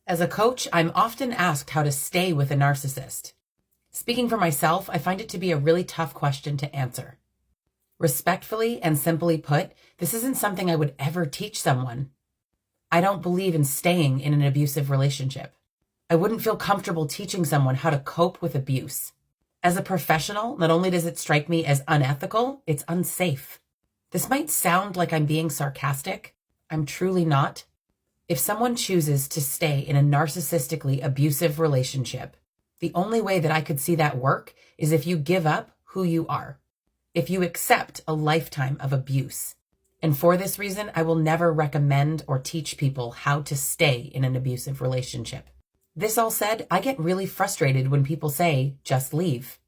As a coach, I'm often asked how to stay with a narcissist. Speaking for myself, I find it to be a really tough question to answer. Respectfully and simply put, this isn't something I would ever teach someone. I don't believe in staying in an abusive relationship. I wouldn't feel comfortable teaching someone how to cope with abuse. As a professional, not only does it strike me as unethical, it's unsafe. This might sound like I'm being sarcastic. I'm truly not. If someone chooses to stay in a narcissistically abusive relationship, the only way that I could see that work is if you give up who you are, if you accept a lifetime of abuse. And for this reason, I will never recommend or teach people how to stay in an abusive relationship. This all said, I get really frustrated when people say, just leave.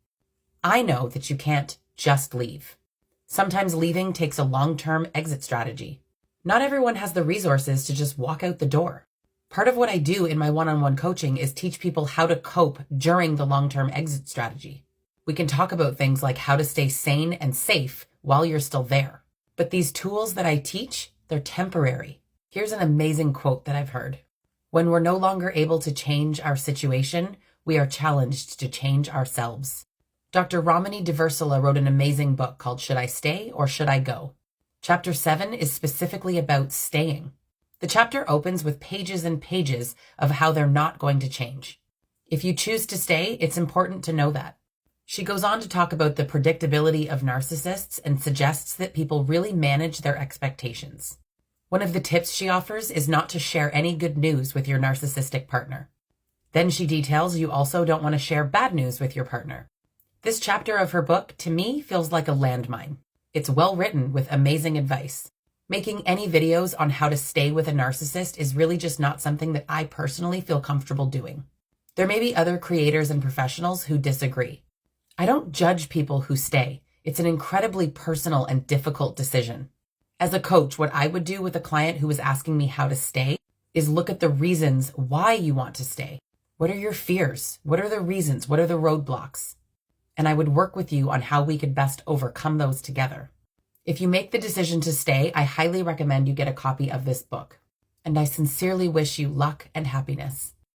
I know that you can't just leave. Sometimes leaving takes a long-term exit strategy. Not everyone has the resources to just walk out the door. Part of what I do in my one-on-one coaching is teach people how to cope during the long-term exit strategy. We can talk about things like how to stay sane and safe while you're still there. But these tools that I teach, they're temporary. Here's an amazing quote that I've heard. When we're no longer able to change our situation, we are challenged to change ourselves. Dr. Ramani Diversala wrote an amazing book called Should I Stay or Should I Go? Chapter 7 is specifically about staying. The chapter opens with pages and pages of how they're not going to change. If you choose to stay, it's important to know that. She goes on to talk about the predictability of narcissists and suggests that people really manage their expectations. One of the tips she offers is not to share any good news with your narcissistic partner. Then she details you also don't want to share bad news with your partner. This chapter of her book, to me, feels like a landmine. It's well written with amazing advice. Making any videos on how to stay with a narcissist is really just not something that I personally feel comfortable doing. There may be other creators and professionals who disagree. I don't judge people who stay. It's an incredibly personal and difficult decision. As a coach, what I would do with a client who was asking me how to stay is look at the reasons why you want to stay. What are your fears? What are the reasons? What are the roadblocks? And I would work with you on how we could best overcome those together. If you make the decision to stay, I highly recommend you get a copy of this book. And I sincerely wish you luck and happiness.